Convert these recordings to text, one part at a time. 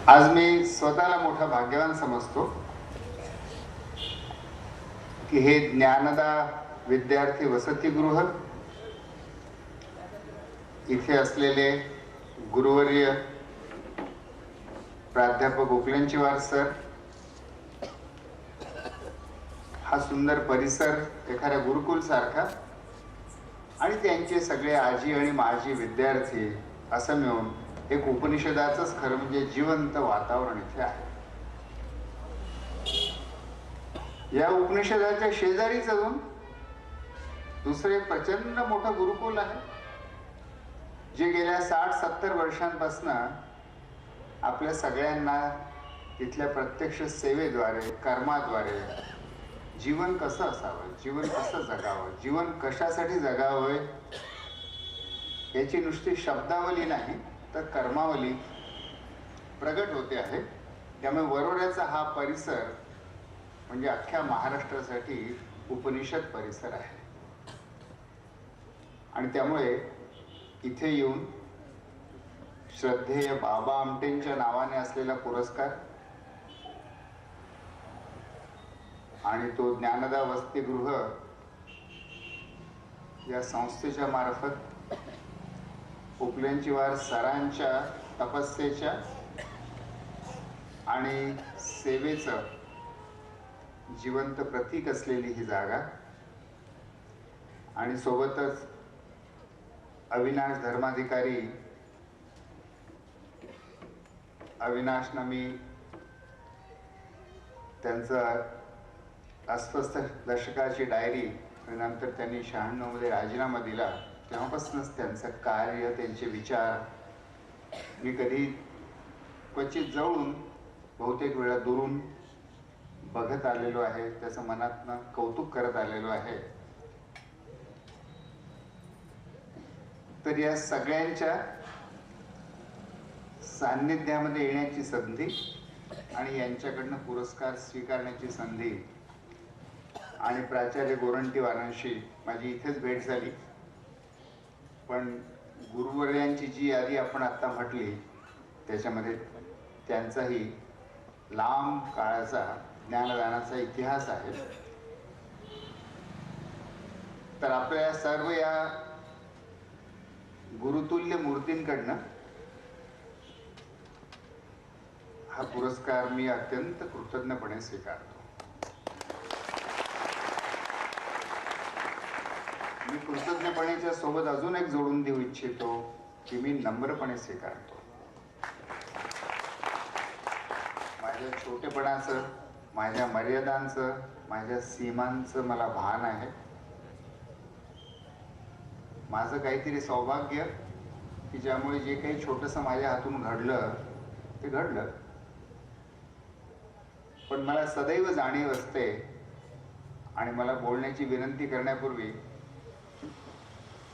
आज मी स्वतःला मोठा भाग्यवान समजतो की हे ज्ञानदा विद्यार्थी वसतिगृह, इथे असलेले गुरुवर्य प्राध्यापक उपलेंचीवार सर, हा सुंदर परिसर एखाद्या गुरुकुल सारखा, आणि त्यांचे सगळे आजी आणि माजी विद्यार्थी असं मिळून एक उपनिषदाचंच खरं म्हणजे जिवंत वातावरण इथे आहे. या उपनिषदाच्या शेजारीच अजून दुसरे प्रचंड मोठं गुरुकुल आहे, जे गेल्या 60-70 वर्षांपासून आपल्या सगळ्यांना तिथल्या प्रत्यक्ष सेवेद्वारे, कर्माद्वारे जीवन कसं असावं, जीवन कसं जगावं, जीवन कशासाठी जगावं याची नुसती शब्दावली नाही तर कर्मावली प्रगट होते आहे. त्यामुळे वरोऱ्याचा हा परिसर म्हणजे अख्ख्या महाराष्ट्रासाठी उपनिषद परिसर आहे. आणि त्यामुळे इथे येऊन श्रद्धेय बाबा आमटेंच्या नावाने असलेला पुरस्कार आणि तो ज्ञानदा वसतिगृह या संस्थेच्या मार्फत उपलेंचीवार सरांच्या तपस्येच्या आणि सेवेचं जिवंत प्रतीक असलेली ही जागा, आणि सोबतच अविनाश धर्माधिकारी अविनाशनं मी त्यांचं अस्वस्थ दशकाची डायरी आणि नंतर त्यांनी 96 मध्ये राजीनामा दिला, तेव्हापासूनच त्यांचं कार्य, त्यांचे विचार मी कधी क्वचित जवळून बहुतेक वेळा दुरून बघत आलेलो आहे, त्याचं मनातनं कौतुक करत आलेलो आहे. तर या सगळ्यांच्या सान्निध्यामध्ये येण्याची संधी आणि यांच्याकडनं पुरस्कार स्वीकारण्याची संधी, आणि प्राचार्य गोरंटीवारांशी माझी इथेच भेट झाली. पण गुरुवर्यांची जी यादी आपण आता म्हटली त्याच्यामध्ये त्यांचाही लांब काळाचा ज्ञानदानाचा इतिहास आहे. तर आपल्या सर्व या गुरुतुल्य मूर्तींकडनं हा पुरस्कार मी अत्यंत कृतज्ञपणे स्वीकारतो. मी कृतज्ञपणेच्या सोबत अजून एक जोडून देऊ इच्छितो की मी नम्रपणे स्वीकारतो. माझ्या छोटेपणाचं, माझ्या मर्यादांचं, माझ्या सीमांचं मला भान आहे. माझं काहीतरी सौभाग्य की ज्यामुळे जे काही छोटंसं माझ्या हातून घडलं ते घडलं, पण मला सदैव जाणीव असते, आणि मला बोलण्याची विनंती करण्यापूर्वी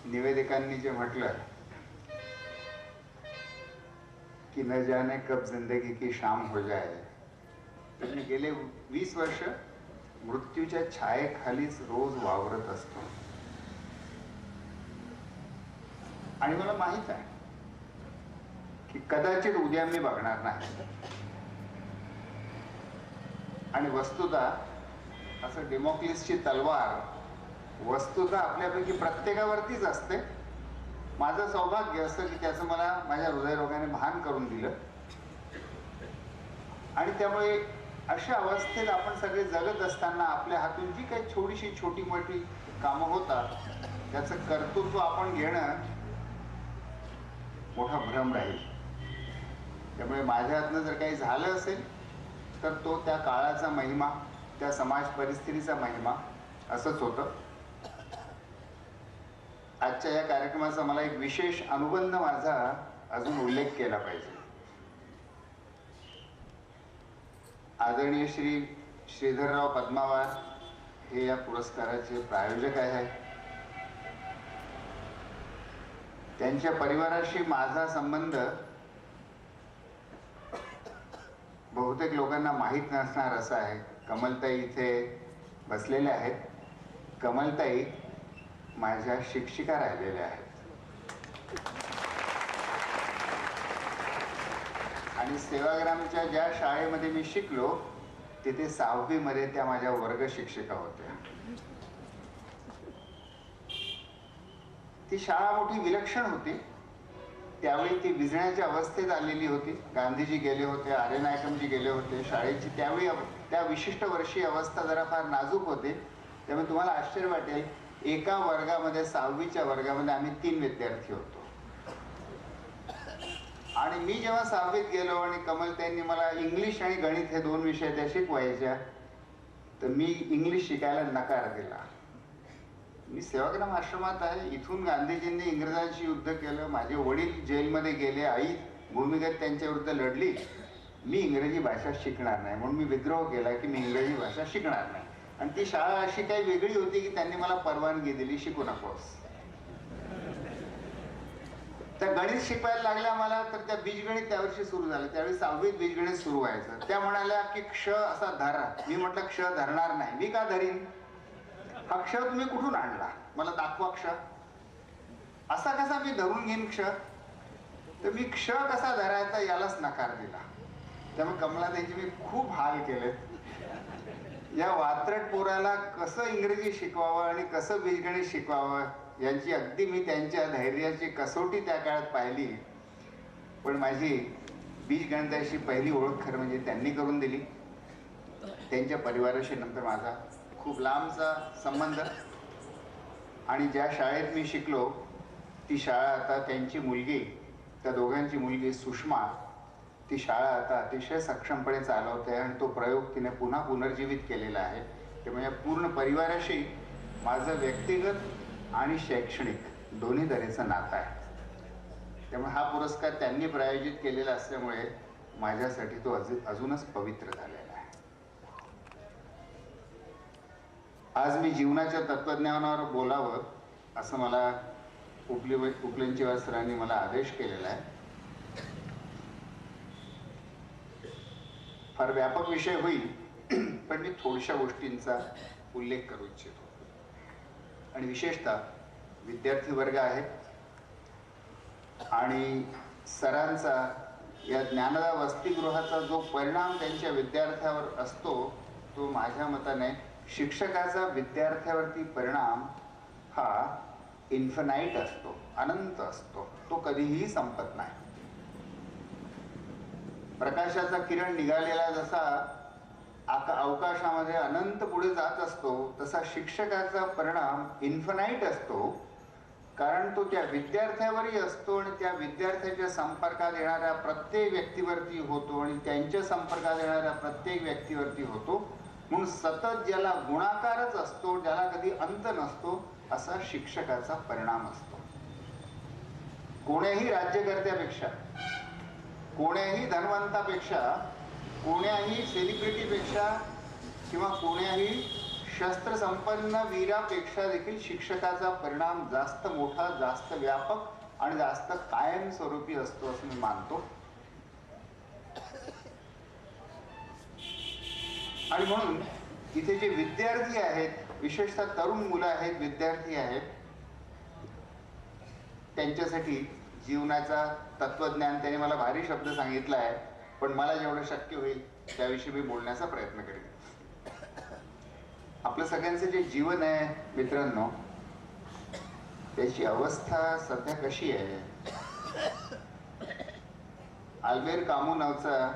निवेदिकांनी जे म्हटलं की न जाने कब जिंदगी की शाम हो जाए, तर मी गेले 20 वर्ष मृत्यूच्या छायेखालीच रोज वावरत असतो. आणि मला माहित आहे की कदाचित उद्या मी बघणार नाही. आणि वस्तुतः असं डेमोक्लिसची तलवार वस्तुतः आपल्यापैकी प्रत्येकावरतीच असते. माझं सौभाग्य असतं की त्याचं मला माझ्या हृदयरोगाने भान करून दिलं, आणि त्यामुळे अशा अवस्थेत आपण सगळे जगत असताना आपल्या हातून जी काही छोटीशी छोटी मोठी कामं होतात त्याचं कर्तृत्व आपण घेणं मोठा भ्रम राहील. त्यामुळे माझ्या हातनं जर काही झालं असेल तर तो त्या काळाचा महिमा, त्या समाज परिस्थितीचा महिमा असंच होतं. आजच्या या कार्यक्रमाचा मला एक विशेष अनुबंध माझा अजून उल्लेख केला पाहिजे. आदरणीय श्री श्रीधरराव पद्मावार हे या पुरस्काराचे प्रायोजक आहेत. त्यांच्या परिवाराशी माझा संबंध बहुतेक लोकांना माहीत नसणार असा आहे. कमलताई इथे बसलेल्या आहेत. कमलताई माझ्या शिक्षिका राहिलेल्या आहेत, आणि सेवाग्रामच्या ज्या शाळेमध्ये मी शिकलो तिथे 6वी मध्ये त्या माझ्या वर्ग शिक्षिका होत्या. ती शाळा मोठी विलक्षण होती. त्यावेळी ती विझण्याच्या अवस्थेत आलेली होती. गांधीजी गेले होते, आर्य नायकमजी गेले होते. शाळेची त्यावेळी त्या विशिष्ट वर्षी अवस्था जरा फार नाजूक होते. त्यामुळे तुम्हाला आश्चर्य वाटेल, एका वर्गामध्ये 6वीच्या वर्गामध्ये आम्ही 3 विद्यार्थी होतो. आणि मी जेव्हा 6वीत गेलो आणि कमल त्यांनी मला इंग्लिश आणि गणित हे 2 विषय त्या शिकवायच्या, तर मी इंग्लिश शिकायला नकार दिला. मी सेवाग्राम आश्रमात आहे, इथून गांधीजींनी इंग्रजांशी युद्ध केलं, माझे वडील जेलमध्ये गेले, आई भूमिगत त्यांच्या विरुद्ध लढली. मी इंग्रजी भाषा शिकणार नाही म्हणून मी विद्रोह केला की मी इंग्रजी भाषा शिकणार नाही. आणि ती शाळा अशी काही वेगळी होती की त्यांनी मला परवानगी दिली, शिकू नकोस. त्या गणित शिकवायला लागल्या मला, तर त्या बीजगणित त्यावर्षी सुरू झालं. त्यावेळी 6वीत बीजगणित सुरू व्हायचं. त्या म्हणाल्या की क्ष असा धरा. मी म्हटलं क्ष धरणार नाही. मी का धरीन? हा क्ष तुम्ही कुठून आणला? मला दाखवा क्ष. असा कसा मी धरून घेईन क्ष? तर मी क्ष कसा धरायचा यालाच नकार दिला. त्यामुळे कमला त्यांची मी खूप हाल केले. या वात्रट पोराला कसं इंग्रजी शिकवावं आणि कसं बीजगणित शिकवावं यांची अगदी मी त्यांच्या धैर्याची कसोटी त्या काळात पाहिली. पण माझी बीजगणिताशी पहिली ओळख खरं म्हणजे त्यांनी करून दिली. त्यांच्या परिवाराशी नंतर माझा खूप लांबचा संबंध. आणि ज्या शाळेत मी शिकलो ती शाळा आता त्यांची मुलगी, त्या दोघांची मुलगी सुषमा, ती शाळा आता अतिशय सक्षमपणे चालवते आणि तो प्रयोग तिने पुन्हा पुनर्जीवित केलेला आहे. त्यामुळे पूर्ण परिवाराशी माझं व्यक्तिगत आणि शैक्षणिक दोन्ही तऱ्हेचं नातं आहे. त्यामुळे हा पुरस्कार त्यांनी प्रायोजित केलेला असल्यामुळे माझ्यासाठी तो अजूनच पवित्र झालेला आहे. आज मी जीवनाच्या तत्त्वज्ञानावर बोलावं असं मला उपलेंचेवार सरांनी मला आदेश केलेला आहे. फार व्यापक विषय होईल, पण मी थोड्याशा गोष्टींचा उल्लेख करू इच्छितो. आणि विशेषतः विद्यार्थी वर्ग आहे आणि सरांचा या ज्ञानदा वसतिगृहाचा जो परिणाम त्यांच्या विद्यार्थ्यावर असतो तो माझ्या मताने शिक्षकाचा विद्यार्थ्यावरती परिणाम हा इन्फिनाइट असतो, अनंत असतो. तो कधीही संपत नाही. प्रकाशाचा किरण निघालेला जसा अवकाशामध्ये अनंत पुढे जात असतो, तसा शिक्षकाचा परिणाम इन्फिनाइट असतो. कारण तो त्या विद्यार्थ्यावरही असतो आणि त्या विद्यार्थ्याच्या संपर्कात येणाऱ्या प्रत्येक व्यक्तीवरती होतो आणि त्यांच्या संपर्कात येणाऱ्या प्रत्येक व्यक्तीवरती होतो. म्हणून सतत ज्याला गुणाकारच असतो, ज्याला कधी अंत नसतो, असा शिक्षकाचा परिणाम असतो. कोण्याही राज्यकर्त्यापेक्षा, कोण्याही धनवंतापेक्षा, कोण्याही सेलिब्रिटीपेक्षा किंवा कोण्याही शस्त्रसंपन्न वीरापेक्षा देखील शिक्षकाचा परिणाम जास्त मोठा, जास्त व्यापक आणि जास्त कायमस्वरूपी असतो असं मी मानतो. आणि म्हणून इथे जे विद्यार्थी आहेत, विशेषतः तरुण मुलं आहेत, विद्यार्थी आहेत, त्यांच्यासाठी जीवनाचा तत्वज्ञान त्यांनी मला भारी शब्द सांगितला आहे, पण मला जेवढं शक्य होईल त्याविषयी मी बोलण्याचा प्रयत्न करेन. आपलं सगळ्यांचं जे जीवन आहे मित्रांनो, त्याची अवस्था सध्या कशी आहे? अल्बेर कामू नावचा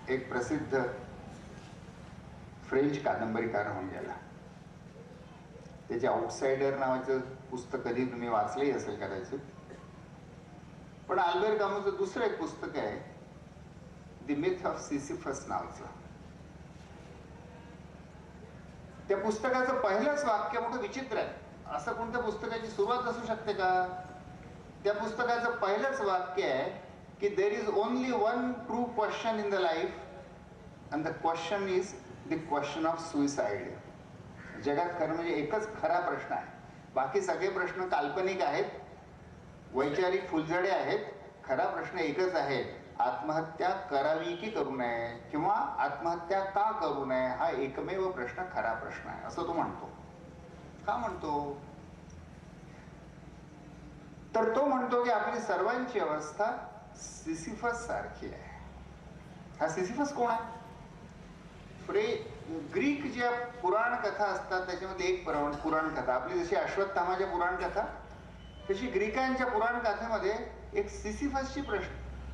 एक प्रसिद्ध फ्रेंच कादंबरीकार होऊन गेला. त्याचे आउटसाइडर नावाचं पुस्तक कधी तुम्ही वाचलंही असेल कदाचित. पण अल्बेर कामूचं दुसरं एक पुस्तक आहे, द मिथ ऑफ सिसिफस नावाचं. त्या पुस्तकाचं पहिलंच वाक्य मोठं विचित्र आहे. असं कोणत्या पुस्तकाची सुरुवात असू शकते का? त्या पुस्तकाचं पहिलंच वाक्य आहे की there is only one true question in the life and the question is the question of suicide. जगात खरं म्हणजे एकच खरा प्रश्न आहे, बाकी सगळे प्रश्न काल्पनिक आहेत, वैचारिक फुलझडे आहेत. खरा प्रश्न एकच आहे, आत्महत्या करावी की करू नये किंवा आत्महत्या का करू नये, हा एकमेव प्रश्न खरा प्रश्न आहे असं तो म्हणतो. का म्हणतो? तर तो म्हणतो की आपली सर्वांची अवस्था सिसिफस सारखी आहे. हा सिसिफस कोण आहे? ग्रीक ज्या पुराण कथा असतात त्याच्यामध्ये एक पुराण कथा, आपली जशी अश्वत्थामाच्या पुराण कथा तशी ग्रीकांच्या पुराण कथेमध्ये एक सिसिफसची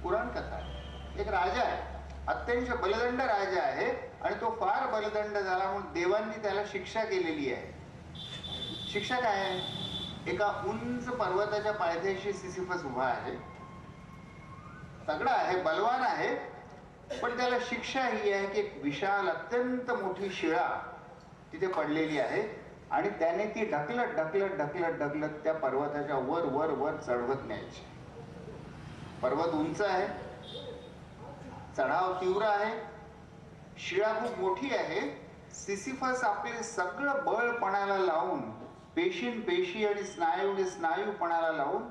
पुराण कथा आहे. एक राजा आहे, अत्यंत बलदंड राजा आहे आणि तो फार बलदंड झाला म्हणून देवांनी त्याला शिक्षा केलेली आहे. शिक्षा काय आहे? एका उंच पर्वताच्या पायथ्याशी सिसिफस उभा आहे, तगडा आहे, बलवान आहे, पण त्याला शिक्षा ही आहे की एक विशाल अत्यंत मोठी शिळा तिथे पडलेली आहे आणि त्याने ती ढकलत ढकलत ढकलत ढकलत त्या पर्वताच्या वर वर वर चढवत न्यायची. पर्वत उंच आहे, चढाव तीव्र आहे, शिळा खूप मोठी आहे. सिसिफस आपले सगळं बळ पणाला लावून, पेशी आणि स्नायू पणाला लावून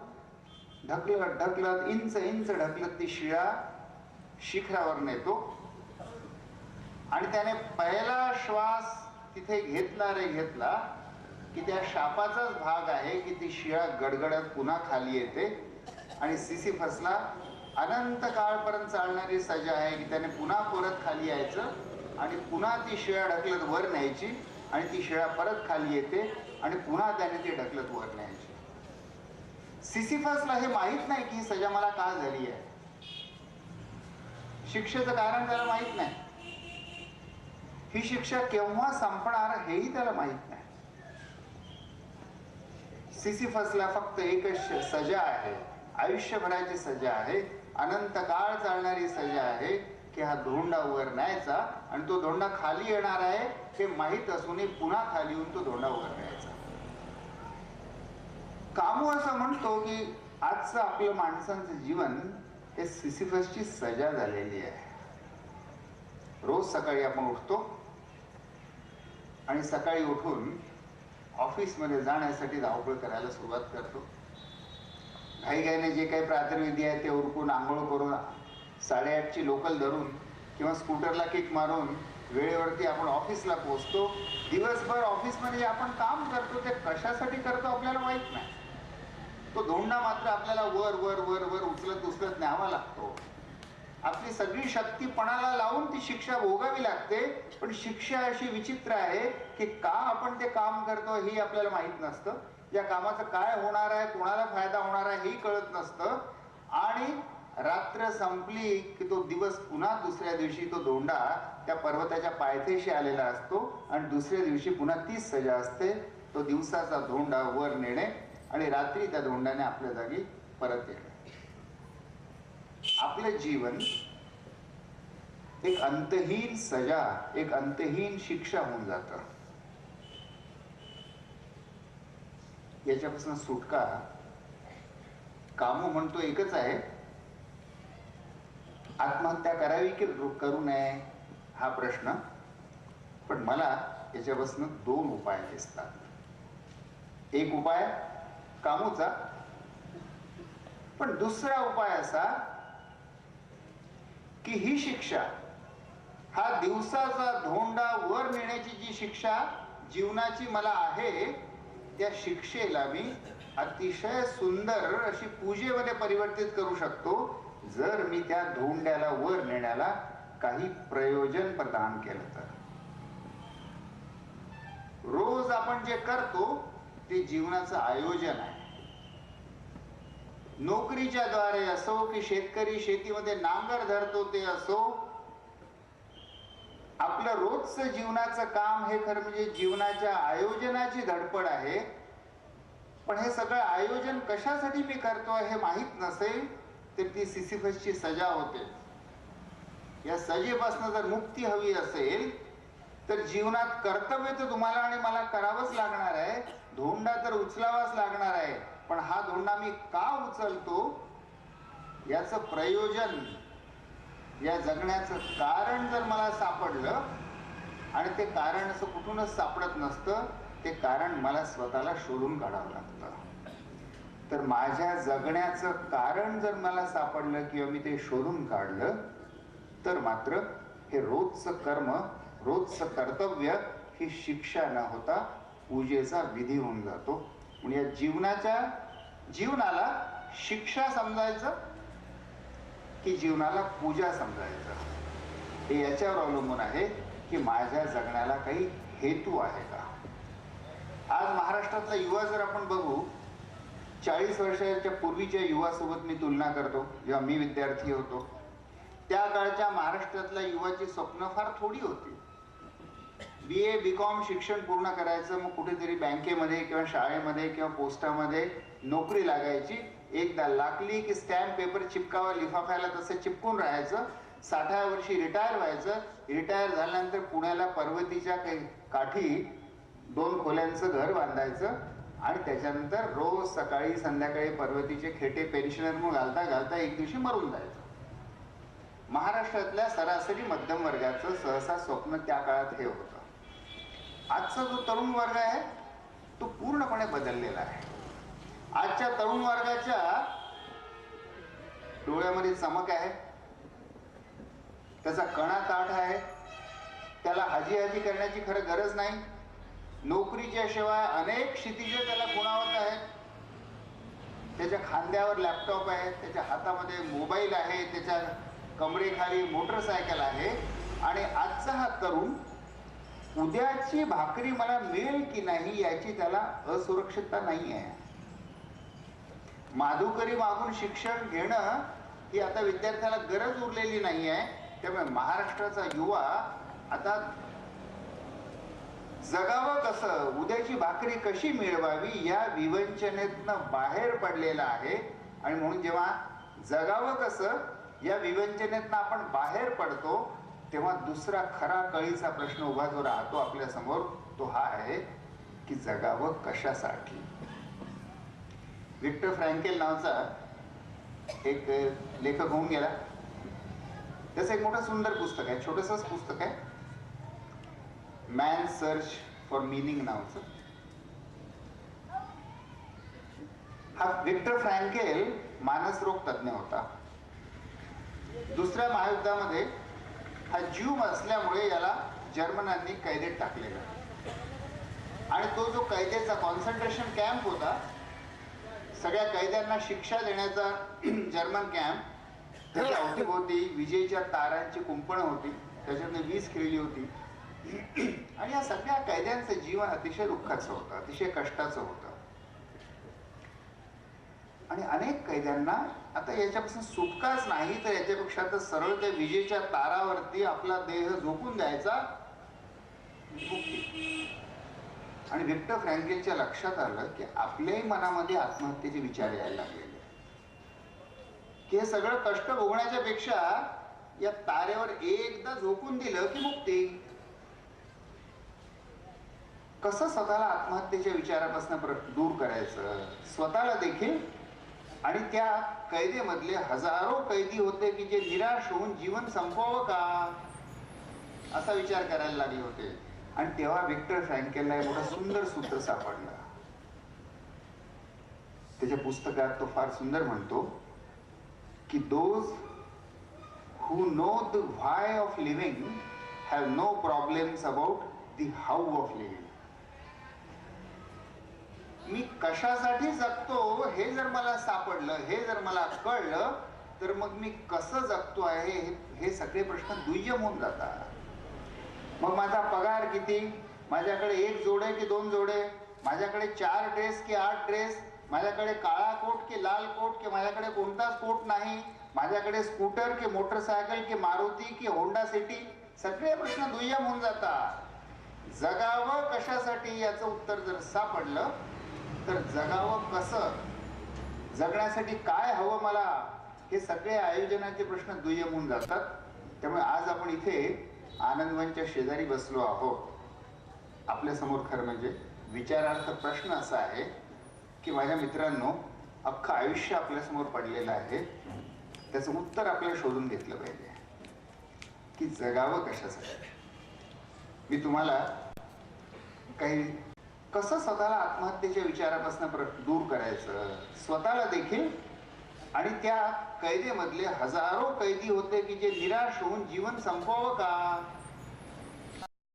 ढकलत ढकलत इंच इंच ढकलत ती शिळा शिखरावर नेतो आणि त्याने पहिला श्वास तिथे घेतला की त्या शापाचाच भाग आहे की ती शिळा गडगडत पुन्हा खाली येते आणि सिसिफसला अनंत काळपर्यंत चालणारी सजा आहे की त्याने पुन्हा परत खाली यायचं आणि पुन्हा ती शिळा ढकलत वर न्यायची आणि ती शिळा परत खाली येते आणि पुन्हा त्याने ती ढकलत वर न्यायची. सिसिफसला हे माहित नाही की ही सजा मला का झाली आहे. शिक्षेचं कारण त्याला माहित नाही, ही शिक्षा केव्हा संपणार हेही त्याला माहित नाही. सिसिफसला फक्त एकच सजा आहे, आयुष्यभराची सजा आहे, अनंत काळ चालणारी सजा आहे की हा धोंडा वर न्यायचा आणि तो धोंडा खाली येणार आहे हे माहित असूनही पुन्हा खाली येऊन तो धोंडा वर न्यायचा. कामू असं म्हणतो की आजचं आपलं माणसांचं जीवन हे सिसिफसची सजा झालेली आहे. रोज सकाळी आपण उठतो आणि सकाळी उठून ऑफिसमध्ये जाण्यासाठी धावपळ करायला सुरुवात करतो. घाईघाईने जे काही प्रातर्विधी आहे ते उरकून आंघोळ करून 8:30ची लोकल धरून किंवा स्कूटरला किक मारून वेळेवरती आपण ऑफिसला पोहोचतो. दिवसभर ऑफिसमध्ये आपण काम करतो ते कशासाठी करतो आपल्याला माहित नाही. तो धोंडा मात्र आपल्याला वर वर वर वर उचलत न्यावा लागतो. आपली सगळी शक्ती पणाला लावून ती शिक्षा भोगावी लागते. पण शिक्षा अशी विचित्र आहे की का आपण ते काम करतो हे आपल्याला माहित नसतं. या कामाचं काय होणार आहे, कोणाला फायदा होणार आहे हेही कळत नसतं. आणि रात्र संपली की तो दिवस पुन्हा दुसऱ्या दिवशी तो धोंडा त्या पर्वताच्या पायथ्याशी आलेला असतो आणि दुसऱ्या दिवशी पुन्हा तीच सजा असते, तो दिवसाचा धोंडा वर नेणे आणि रात्री त्या धोंड्याने आपल्या जागी परत येणे. आपलं जीवन एक अंतहीन सजा, एक अंतहीन शिक्षा होऊन जातं. याच्यापासून सुटका कामू म्हणतो एकच आहे, आत्महत्या करावी की करू नये हा प्रश्न. पण मला याच्यापासून 2 उपाय दिसतात. एक उपाय कामूचा, पण दुसरा उपाय असा की ही शिक्षा, हा दिवसाचा धोंडा वर नेण्याची जी शिक्षा जीवनाची मला आहे, त्या शिक्षेला मी अतिशय सुंदर अशी पूजेमध्ये परिवर्तित करू शकतो जर मी त्या धोंड्याला वर नेण्याला काही प्रयोजन प्रदान केलं तर. रोज आपण जे करतो ते जीवनाचं आयोजन आहे. नोकरीच्या द्वारे असो की शेतकरी शेतीमध्ये नांगर धरतो ते असो, आपलं रोजचं जीवनाचं काम हे खरं म्हणजे जीवनाच्या आयोजनाची धडपड आहे. पण हे सगळं आयोजन कशासाठी मी करतो हे माहीत नसेल तर ती सिसिफसची सजा होते. या सजेपासून जर मुक्ती हवी असेल तर जीवनात कर्तव्य तर तुम्हाला आणि मला करावंच लागणार आहे, धोंडा तर उचलावाच लागणार आहे. पण हा धोंडा मी का उचलतो याचं प्रयोजन, या जगण्याचं कारण जर मला सापडलं, आणि ते कारण असं कुठूनच सापडत नसतं, ते कारण मला स्वतःला शोधून काढावं लागतं. तर माझ्या जगण्याचं कारण जर मला सापडलं किंवा मी ते शोधून काढलं तर मात्र हे रोजचं कर्म, रोजचं कर्तव्य ही शिक्षा न होता पूजेचा विधी होऊन जातो. म्हणजे या जीवनाला शिक्षा समजायचं की जीवनाला पूजा समजायचं. हे याच्यावर अवलंबून आहे की माझ्या जगण्याला काही हेतू आहे का. आज महाराष्ट्रातला युवा जर आपण बघू, 40 वर्षाच्या पूर्वीच्या युवासोबत मी तुलना करतो, जेव्हा मी विद्यार्थी होतो त्या काळच्या महाराष्ट्रातल्या युवाची स्वप्न फार थोडी होती. BA BCom शिक्षण पूर्ण करायचं, मग कुठेतरी बँकेमध्ये किंवा शाळेमध्ये किंवा पोस्टामध्ये नोकरी लागायची. एकदा लागली की स्टॅम्प पेपर चिपकावा लिफाफ्याला तसं चिपकून राहायचं. 60व्या वर्षी रिटायर व्हायचं. रिटायर झाल्यानंतर पुण्याला पर्वतीच्या काठी 2 खोल्यांचं घर बांधायचं आणि त्याच्यानंतर रोज सकाळी संध्याकाळी पर्वतीचे खेटे पेन्शनर मग घालता घालता एक दिवशी मरून जायचं. महाराष्ट्रातल्या सरासरी मध्यम वर्गाचं सहसा स्वप्न त्या काळात हे होतं. आजचा जो तरुण वर्ग आहे तो पूर्णपणे बदललेला आहे. आजच्या तरुण वर्गाच्या डोळ्यामध्ये चमक आहे, त्याचा कणा ताठ आहे, त्याला हाजी हाजी करण्याची खरं गरज नाही. नोकरीच्या शिवाय अनेक क्षितिजे त्याला खुणावत आहेत. त्याच्या खांद्यावर लॅपटॉप आहे, त्याच्या हातामध्ये मोबाईल आहे, त्याच्या कमरेखाली मोटरसायकल आहे. आणि आजचा हा तरुण उद्याची भाकरी मला मिळेल की नाही याची त्याला असुरक्षितता नाही आहे. माधुकरी मागून शिक्षण घेणं ही आता विद्यार्थ्याला गरज उरलेली नाही आहे. त्यामुळे महाराष्ट्राचा युवा आता जगावं कसं, उद्याची भाकरी कशी मिळवावी या विवंचनेतनं बाहेर पडलेला आहे. आणि म्हणून जेव्हा जगावं कसं या विवंचनेतनं आपण बाहेर पडतो तेव्हा दुसरा खरा कळीचा प्रश्न उभा जो राहतो आपल्या समोर तो हा आहे की जगावं कशासाठी. विक्टर फ्रँकेल नावाचा एक लेखक होऊन गेला. त्याचं एक मोठं सुंदर पुस्तक आहे, छोटंसंच पुस्तक आहे, मॅन सर्च फॉर मीनिंग नावाचं. हा विक्टर फ्रँकेल मानसरोग तज्ञ होता. दुसऱ्या महायुद्धामध्ये हा ज्यू असल्यामुळे याला जर्मनांनी कैदेत टाकलेला आणि तो जो कैदेचा कॉन्सन्ट्रेशन कॅम्प होता, सगळ्या कैद्यांना शिक्षा देण्याचा जर्मन कॅम्प, त्याच्या अवतीभोवती विजेच्या तारांची कुंपणं होती, त्याच्यातनं वीज खेळली होती. आणि या सगळ्या कैद्यांचं जीवन अतिशय दुःखाचं होतं, अतिशय कष्टाचं होतं. आणि अनेक कैद्यांना आता याच्यापासून सुटकाच नाही तर याच्यापेक्षा तर सरळ त्या विजेच्या तारावरती आपला देह झोपून द्यायचा, मुक्ती. आणि विक्टर फ्रँकेलच्या लक्षात आलं की आपल्याही मनामध्ये आत्महत्येचे विचार यायला लागलेले, की हे सगळं कष्ट भोगण्याच्या पेक्षा या तारेवर एकदा झोपून दिलं की मुक्ती. कसं स्वतःला आत्महत्येच्या विचारापासून दूर करायचं, स्वतःला देखील. आणि त्या कैदेमधले हजारो कैदी होते की जे निराश होऊन जीवन संपवावं का असा विचार करायला लागले होते. आणि तेव्हा विक्टर फ्रँकेलला एक मोठं सुंदर सूत्र सापडलं. त्याच्या पुस्तकात तो फार सुंदर म्हणतो की those who know the why of living have no problems about the how of living. मी कशासाठी जगतो हे जर मला सापडलं, हे जर मला कळलं तर मग मी कसं जगतो आहे हे सगळे प्रश्न दुय्यम होऊन जातात. मग माझा पगार किती, माझ्याकडे 1 जोडे की 2 जोडे, माझ्याकडे 4 ड्रेस की 8 ड्रेस, माझ्याकडे काळा कोट की लाल कोट की माझ्याकडे कोणताच कोट नाही, माझ्याकडे स्कूटर की मोटरसायकल की मारुती की होंडा सिटी, सगळे प्रश्न दुय्यम होऊन जातात. जगावं कशासाठी याचं उत्तर जर सापडलं तर जगावं कसं, जगण्यासाठी काय हवं मला, हे सगळे आयोजनाचे प्रश्न दुय्यम होऊन जातात. त्यामुळे आज आपण इथे आनंदवनच्या शेजारी बसलो आहोत. आपल्या समोर खरं म्हणजे विचारार्थ प्रश्न असा आहे की माझ्या मित्रांनो, अख्खं आयुष्य आपल्यासमोर पडलेलं आहे, त्याचं उत्तर आपल्याला शोधून घेतलं पाहिजे की जगावं कशासाठी. मी तुम्हाला काही कसं स्वतःला आत्महत्येच्या विचारापासून दूर करायचं, स्वतःला देखील. आणि त्या कैदेमधले हजारो कैदी होते की जे निराश होऊन जीवन संपवावं का